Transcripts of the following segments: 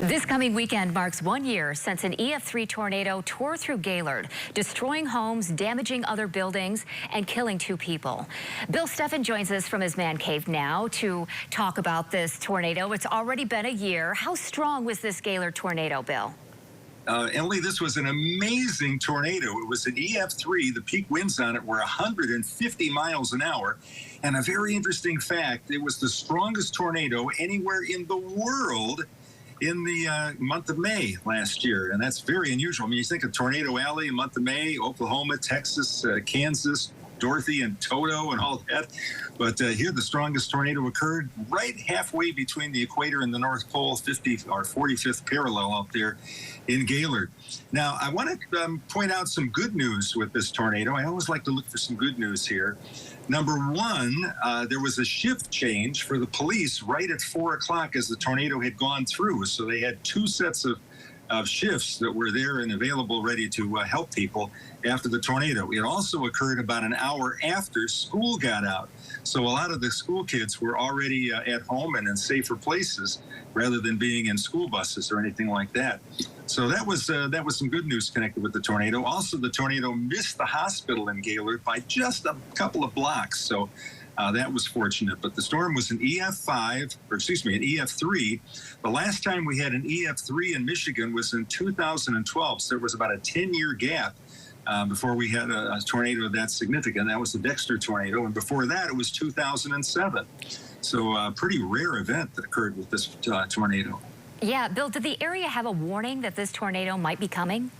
This coming weekend marks 1 year since an EF3 tornado tore through Gaylord, destroying homes, damaging other buildings, and killing 2 people. Bill Steffen joins us from his man cave now to talk about this tornado. It's already been a year. How strong was this Gaylord tornado, Bill? Emily, this was an amazing tornado. It was an EF3. The peak winds on it were 150 miles an hour. And a very interesting fact, it was the strongest tornado anywhere in the world in the month of May last year. And that's very unusual. I mean, you think of Tornado Alley, month of May, Oklahoma, Texas, Kansas, Dorothy and Toto and all that. But here the strongest tornado occurred right halfway between the equator and the North Pole, 50 or 45th parallel out there in Gaylord. Now, I want to point out some good news with this tornado. I always like to look for some good news here. Number one, there was a shift change for the police right at 4 o'clock as the tornado had gone through. So they had 2 sets of shifts that were there and available, ready to help people after the tornado. It also occurred about an hour after school got out. So a lot of the school kids were already at home and in safer places rather than being in school buses or anything like that. So that was some good news connected with the tornado. Also, the tornado missed the hospital in Gaylord by just a couple of blocks. So that was fortunate. But the storm was an EF5, or excuse me, an EF3. The last time we had an EF3 in Michigan was in 2012. So there was about a 10-year gap before we had a tornado that significant. That was the Dexter tornado. And before that, it was 2007. So a pretty rare event that occurred with this tornado. Yeah, Bill, did the area have a warning that this tornado might be coming?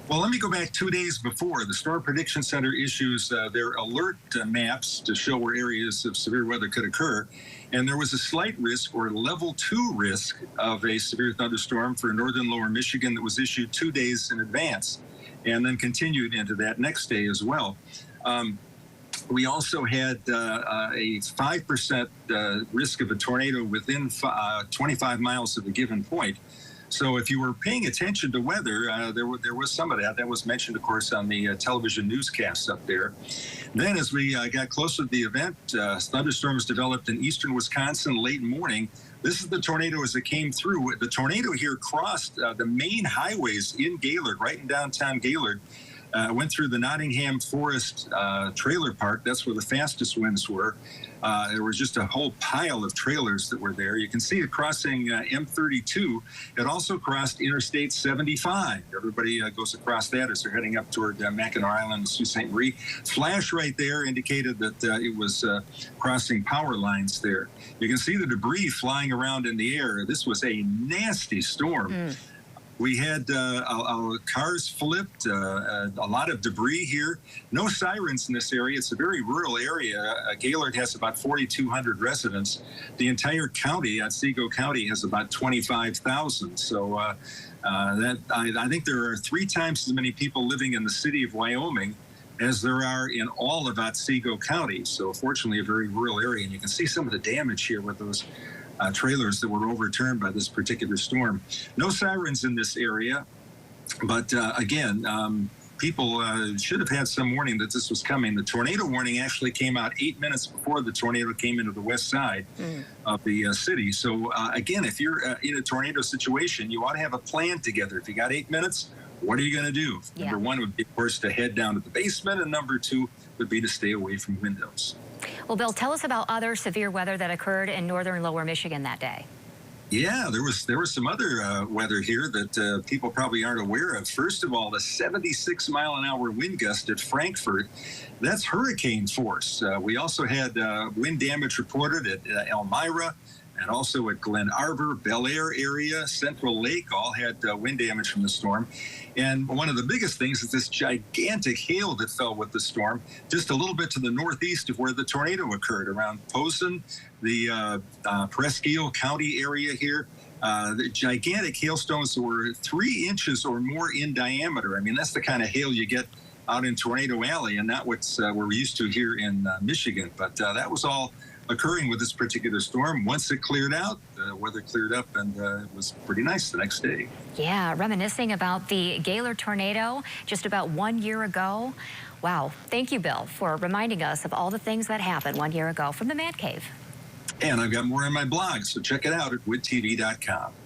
Well, let me go back 2 days before. The Storm Prediction Center issues their alert maps to show where areas of severe weather could occur. And there was a slight risk, or level 2 risk, of a severe thunderstorm for northern lower Michigan that was issued 2 days in advance and then continued into that next day as well. We also had a 5% risk of a tornado within 25 miles of a given point. So if you were paying attention to weather, there was some of that. That was mentioned, of course, on the television newscasts up there. Then as we got closer to the event, thunderstorms developed in eastern Wisconsin late morning. This is the tornado as it came through. The tornado here crossed the main highways in Gaylord, right in downtown Gaylord. Went through the Nottingham Forest trailer park. That's where the fastest winds were. There was just a whole pile of trailers that were there. You can see it crossing M32. It also crossed Interstate 75. Everybody goes across that as they're heading up toward Mackinac Island and Sault Ste. Marie. Flash right there indicated that it was crossing power lines there. You can see the debris flying around in the air. This was a nasty storm. We had cars flipped, a lot of debris here. No sirens in this area. It's a very rural area. Gaylord has about 4,200 residents. The entire county, Otsego County, has about 25,000. So I think there are 3 times as many people living in the city of Wyoming as there are in all of Otsego County. So fortunately, a very rural area. And you can see some of the damage here with those trailers that were overturned by this particular storm. No sirens in this area, but again, people should have had some warning that this was coming. The tornado warning actually came out 8 minutes before the tornado came into the west side of the city. So again, if you're in a tornado situation, you ought to have a plan together. If you got 8 minutes, what are you going to do? Yeah. Number 1 would be, of course, to head down to the basement, and number 2 would be to stay away from windows. Well, Bill, tell us about other severe weather that occurred in northern lower Michigan that day. Yeah, there was some other weather here that people probably aren't aware of. First of all, the 76-mile-an-hour wind gust at Frankfort, that's hurricane force. We also had wind damage reported at Elmira, and also at Glen Arbor, Bel Air area, Central Lake, all had wind damage from the storm. And one of the biggest things is this gigantic hail that fell with the storm, just a little bit to the northeast of where the tornado occurred, around Posen, the Presque County area here. The gigantic hailstones that were 3 inches or more in diameter. I mean, that's the kind of hail you get out in Tornado Alley, and not what we're used to here in Michigan. But that was all occurring with this particular storm. Once it cleared out, the weather cleared up, and it was pretty nice the next day. Yeah, reminiscing about the Gaylord tornado just about 1 year ago. Wow. Thank you, Bill, for reminding us of all the things that happened 1 year ago from the Man Cave. And I've got more on my blog, so check it out at withtv.com.